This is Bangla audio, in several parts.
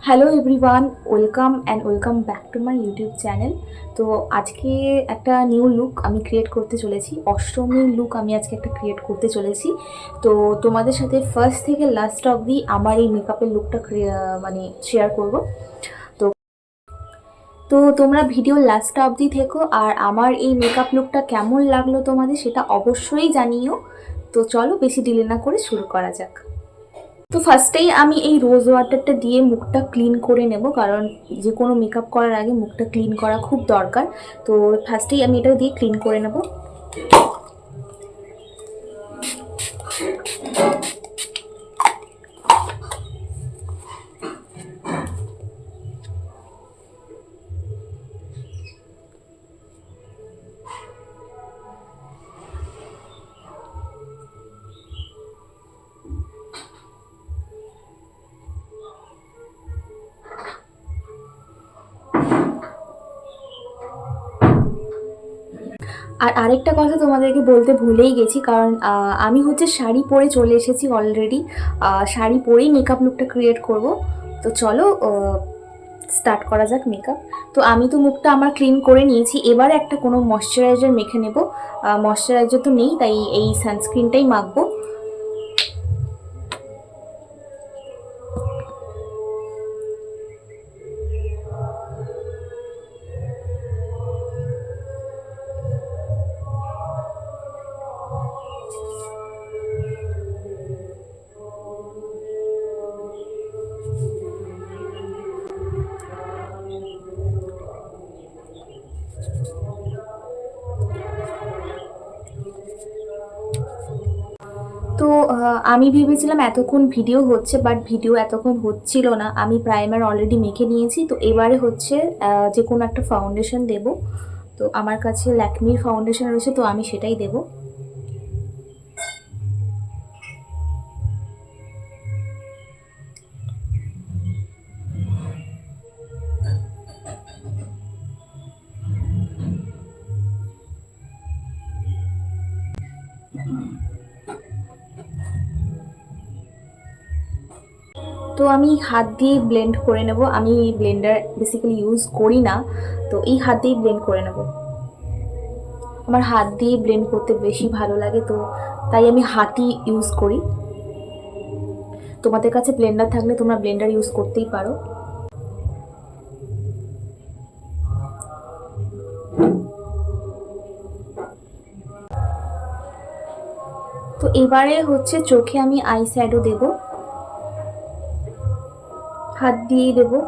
Hello everyone, welcome back to my YouTube channel. তো আজকে একটা নিউ লুক আমি ক্রিয়েট করতে চলেছি। অষ্টমীর লুক আমি আজকে একটা ক্রিয়েট করতে চলেছি। তো তোমাদের সাথে ফার্স্ট থেকে লাস্ট অবধি আমার এই মেকআপের লুকটা মানে শেয়ার করব। তো তো তোমরা ভিডিও লাস্ট অবধি থেকো, আর আমার এই মেকআপ লুকটা কেমন লাগলো তোমাদের সেটা অবশ্যই জানিও। তো চলো বেশি ডিলে না করে শুরু করা যাক। তো ফার্স্টেই আমি এই রোজ ওয়াটারটা দিয়ে মুখটা ক্লিন করে নেব, কারণ যে কোনো মেকআপ করার আগে মুখটা ক্লিন করা খুব দরকার। তো ফার্স্টেই আমি এটা দিয়ে ক্লিন করে নেব। আর আরেকটা কথা তোমাদেরকে বলতে ভুলেই গেছি, কারণ আমি হচ্ছে শাড়ি পরে চলে এসেছি অলরেডি। শাড়ি পরেই মেকআপ লুকটা ক্রিয়েট করব। তো চলো স্টার্ট করা যাক মেকআপ। তো আমি তো মুখটা আমার ক্লিন করে নিয়েছি, এবার একটা কোনো ময়শ্চারাইজার মেখে নেব। ময়শ্চারাইজার তো নেই, তাই এই সানস্ক্রিনটাই মাখবো। তো আমি ভেবেছিলাম এতক্ষণ ভিডিও হচ্ছে, বাট ভিডিও এতক্ষণ হচ্ছিল না। আমি প্রাইমার অলরেডি মেখে নিয়েছি। তো এবারে হচ্ছে যে কোনো একটা ফাউন্ডেশন দেব। তো আমার কাছে ল্যাকমির ফাউন্ডেশন রয়েছে, তো আমি সেটাই দেব। তো আমি হাত দিয়ে ব্লেন্ড করে নেব। আমি ব্লেন্ডার বেসিক্যালি ইউজ করি না, তো এই হাত দিয়ে ব্লেন্ড করে নেব। আমার হাত দিয়ে ব্লেন্ড করতে বেশি ভালো লাগে, তো তাই আমি হাতই ইউজ করি। তোমাদের কাছে ব্লেন্ডার থাকলে তোমরা ব্লেন্ডার ইউজ করতেই পারো। তো এবারে হচ্ছে চোখে আমি আই শ্যাডো দেবো, হাত দিয়েই দেবো,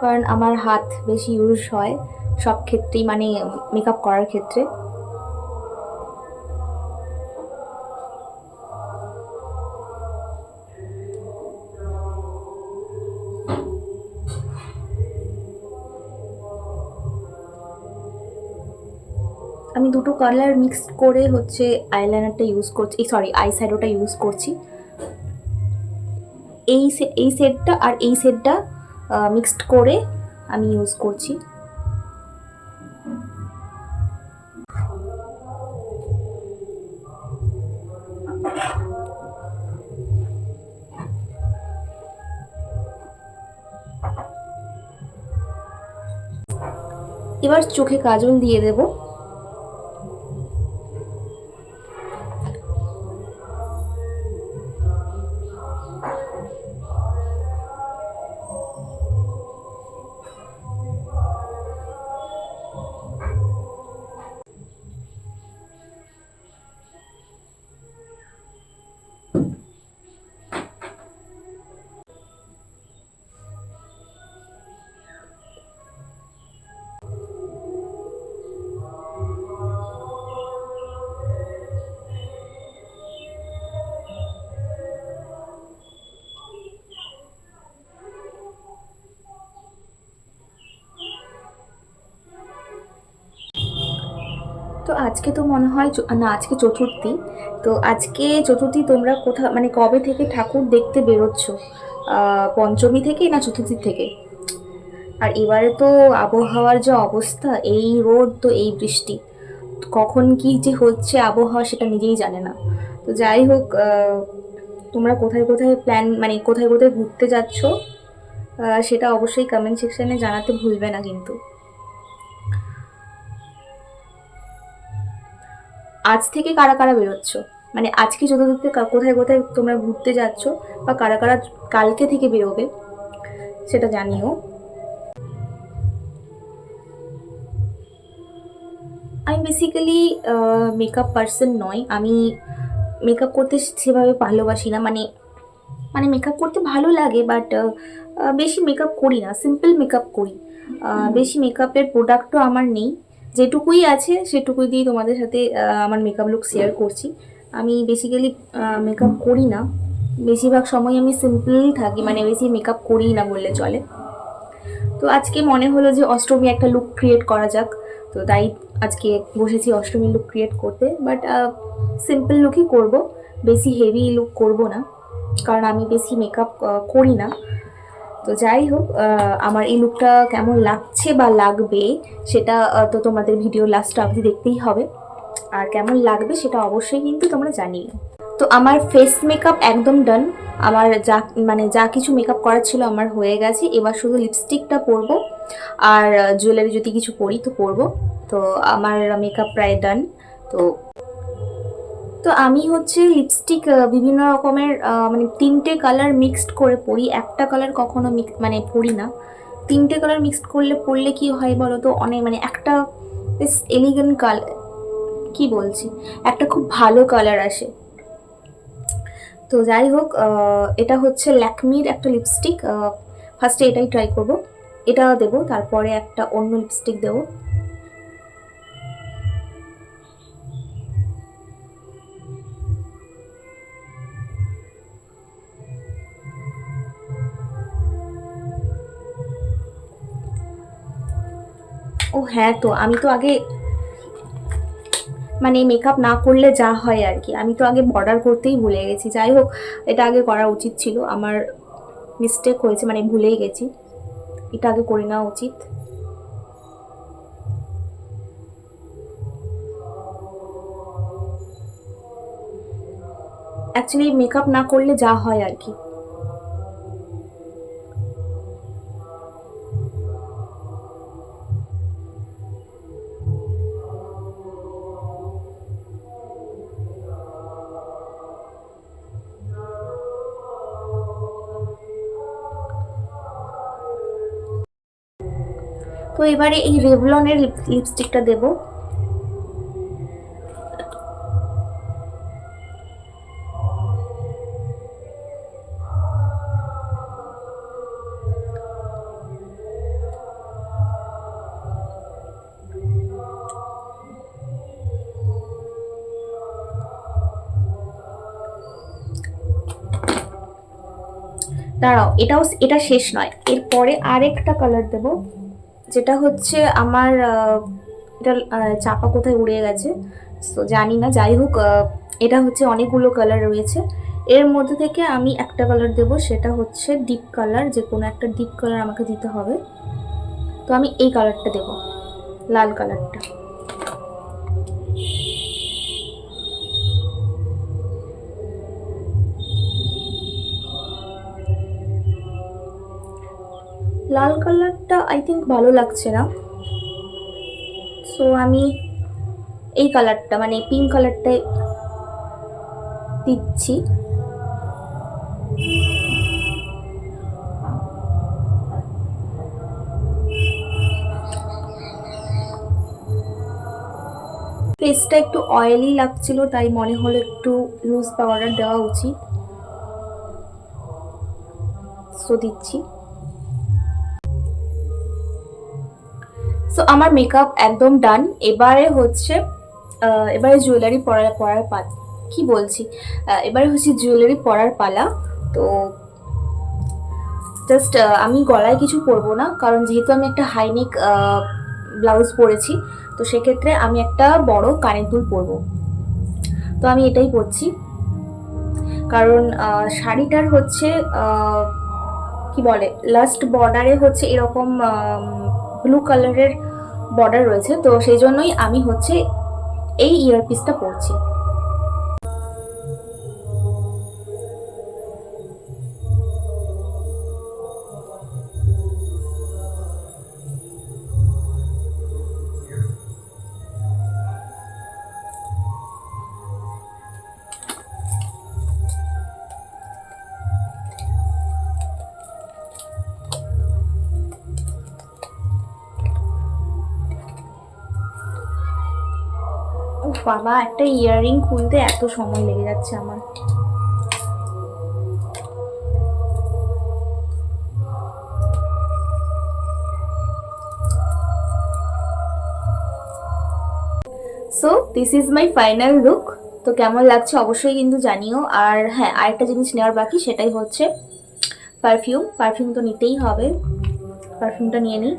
কারণ আমার হাত বেশি ইউজ হয় সব ক্ষেত্রেই, মানে মেকআপ করার ক্ষেত্রে। আমি দুটো কালার মিক্স করে হচ্ছে আইলাইনারটা ইউজ করছি, সরি আই শ্যাডোটা ইউজ করছি। এই সেটটা আর এই সেটটা মিক্সড করে আমি ইউজ করছি। এবার চোখে কাজল দিয়ে দেবো। তো আজকে তো মনে হয় না, আজকে চতুর্থী। তো আজকে চতুর্থী তোমরা মানে কবে থেকে ঠাকুর দেখতে বেরোচ্ছ? পঞ্চমী থেকে না চতুর্থী থেকে? আর এবারে তো আবহাওয়ার যে অবস্থা, এই রোদ তো এই বৃষ্টি, কখন কি যে হচ্ছে আবহাওয়া সেটা নিজেই জানে না। তো যাই হোক, তোমরা কোথায় কোথায় প্ল্যান মানে কোথায় কোথায় ঘুরতে যাচ্ছ সেটা অবশ্যই কমেন্ট সেকশনে জানাতে ভুলবে না কিন্তু। আজ থেকে কারা কারা বেরোচ্ছ, মানে আজকে চতুর্থীতে কোথায় কোথায় তোমরা ঘুরতে যাচ্ছ, বা কারা কারা কালকে থেকে বেরোবে সেটা জানিও। আমি বেসিক্যালি মেকআপ পার্সন নয়, আমি মেকআপ করতে সেভাবে ভালোবাসি না, মানে মানে মেকআপ করতে ভালো লাগে বাট বেশি মেকআপ করি না, সিম্পল মেকআপ করি। বেশি মেকআপের প্রোডাক্টও আমার নেই, যেটুকুই আছে সেটুকুই দিয়ে তোমাদের সাথে আমার মেকআপ লুক শেয়ার করছি। আমি বেসিক্যালি মেকআপ করি না, বেশিরভাগ সময় আমি সিম্পলই থাকি, মানে বেশি মেকআপ করি না বললে চলে। তো আজকে মনে হলো যে অষ্টমী একটা লুক ক্রিয়েট করা যাক, তো তাই আজকে বসেছি অষ্টমী লুক ক্রিয়েট করতে। বাট সিম্পল লুকই করব, বেশি হেভি লুক করব না, কারণ আমি বেশি মেকআপ করি না। তো যাই হোক, আমার এই লুকটা কেমন লাগছে বা লাগবে সেটা তো তোমাদের ভিডিও লাস্ট অবধি দেখতেই হবে, আর কেমন লাগবে সেটা অবশ্যই কিন্তু তোমরা জানিও। তো আমার ফেস মেকআপ একদম ডান, আমার যা কিছু মেকআপ করার ছিল আমার হয়ে গেছে। এবার শুধু লিপস্টিকটা পরবো, আর জুয়েলারি যদি কিছু পরি তো পরবো। তো আমার মেকআপ প্রায় ডান। তো তো আমি হচ্ছে লিপস্টিক বিভিন্ন রকমের মানে 3টে কালার মিক্সড করে পরি, একটা কালার কখনো মানে পরি না। 3টে কালার মিক্সড পরলে কি হয় বলো তো, অনেক মানে একটা বেশ এলিগেন্ট কালার, কি বলছি, একটা খুব ভালো কালার আসে। তো যাই হোক, এটা হচ্ছে ল্যাকমির একটা লিপস্টিক, ফার্স্টে এটাই ট্রাই করব, এটা দেবো, তারপরে একটা অন্য লিপস্টিক দেবো। ও হ্যাঁ, তো আমি তো আগে মানে মেকআপ না করলে যা হয় আর কি, আমি তো আগে বর্ডার করতেই ভুলে গেছি। যাই হোক, এটা আগে করা উচিত ছিল, আমার মিস্টেক হয়েছে, মানে ভুলেই গেছি, এটা আগে করে নেওয়া উচিত। অ্যাকচুয়ালি মেকআপ না করলে যা হয় আর কি। তো এবারে এই রেভলনের লিপস্টিকটা দেবো। দাঁড়াও, এটা শেষ নয়, এরপরে আরেকটা কালার দেব, যেটা হচ্ছে আমার এটা চাপা কোথায় উড়ে গেছে তো জানি না। যাই হোক, এটা হচ্ছে অনেকগুলো কালার রয়েছে, এর মধ্যে থেকে আমি একটা কালার দেব, সেটা হচ্ছে ডিপ কালার, যে কোনো একটা ডিপ কালার আমাকে দিতে হবে। তো আমি এই কালারটা দেব, লাল কালারটা। লাল কালারটা আই থিঙ্ক ভালো লাগছে না, সো আমি এই কালারটা মানে পিঙ্ক কালারটাই দিচ্ছি। ফেসটা একটু অয়েলি লাগছিল, তাই মনে হলো একটু লুজ পাউডার দেওয়া উচিত, সো দিচ্ছি। সো আমার মেকআপ একদম ডান। এবারে হচ্ছে এবারে জুয়েলারি পরার পালা, কি বলছি, এবারে হচ্ছে জুয়েলারি পরার পালা। তো জাস্ট আমি গলায় কিছু পরবো না, কারণ যেহেতু আমি একটা হাইনেক ব্লাউজ পরেছি, তো সেক্ষেত্রে আমি একটা বড় কানের দুল পরবো। তো আমি এটাই পরছি, কারণ শাড়িটার হচ্ছে কি বলে, লাস্ট বর্ডারে হচ্ছে এরকম ব্লু কালারের বর্ডার রয়েছে, তো সেই জন্যই আমি হচ্ছে এই ইয়ারপিসটা পরছি। বাবা, একটা ইয়াররিং খুলতে এত সময় লেগে যাচ্ছে আমার। So this is my final look. তো কেমন লাগছে অবশ্যই কিন্তু জানিও। আর হ্যাঁ, আরেকটা জিনিস নেওয়ার বাকি, সেটাই হচ্ছে পারফিউম। পারফিউম তো নিতেই হবে, পারফিউমটা নিয়ে নিই।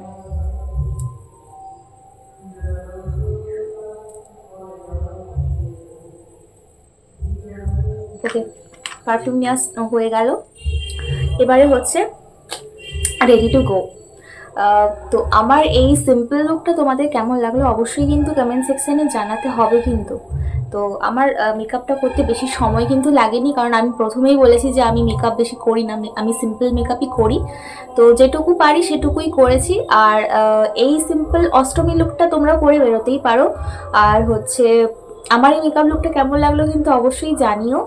ওকে, পারফিউম নেওয়া হয়ে গেল। এবারে হচ্ছে রেডি টু গো। তো আমার এই সিম্পল লুকটা তোমাদের কেমন লাগলো অবশ্যই কিন্তু কমেন্ট সেকশনে জানাতে হবে কিন্তু। তো আমার মেকআপটা করতে বেশি সময় কিন্তু লাগেনি, কারণ আমি প্রথমেই বলেছি যে আমি মেকআপ বেশি করি না, আমি সিম্পল মেকআপই করি। তো যেটুকু পারি সেটুকুই করেছি। আর এই সিম্পল অষ্টমী লুকটা তোমরাও করে বেরোতেই পারো। আর হচ্ছে আমার এই মেকআপ লুকটা কেমন লাগলো কিন্তু অবশ্যই জানিও।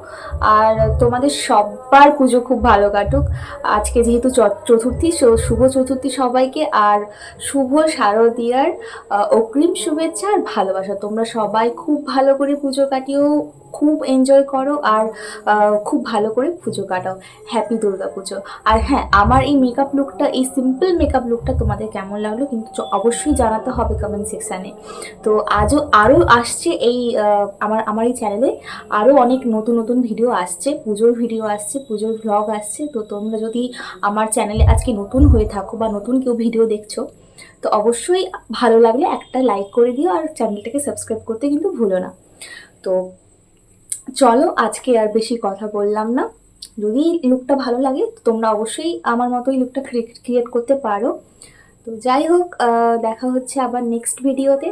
আর তোমাদের সবার পুজো খুব ভালো কাটুক। আজকে যেহেতু চতুর্থী, শুভ চতুর্থী সবাইকে। আর শুভ শারদীয়ার অগ্রিম শুভেচ্ছা আর ভালোবাসা। তোমরা সবাই খুব ভালো করে পুজো কাটিও, খুব এনজয় করো, আর খুব ভালো করে পুজো কাটাও। হ্যাপি দুর্গা পুজো। আর হ্যাঁ, আমার এই মেকআপ লুকটা, এই সিম্পল মেকআপ লুকটা তোমাদের কেমন লাগলো কিন্তু অবশ্যই জানাতে হবে কমেন্ট সেকশানে। তো আরও আসছে এই আমার এই চ্যানেলে আরও অনেক নতুন নতুন ভিডিও আসছে, পুজোর ভিডিও আসছে, পুজোর ভ্লগ আসছে। তো তোমরা যদি আমার চ্যানেলে আজকে নতুন হয়ে থাকো বা নতুন কেউ ভিডিও দেখছো, তো অবশ্যই ভালো লাগলে একটা লাইক করে দিও, আর চ্যানেলটাকে সাবস্ক্রাইব করতে কিন্তু ভুলো না। তো চলো, আজকে আর বেশি কথা বললাম না। যদি লুকটা ভালো লাগে তোমরা অবশ্যই আমার মতোই লুকটা ক্রিয়েট করতে পারো। তো যাই হোক, দেখা হচ্ছে আবার নেক্সট ভিডিওতে।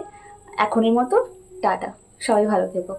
এখনের মতো টাটা, সবাই ভালো থেকো।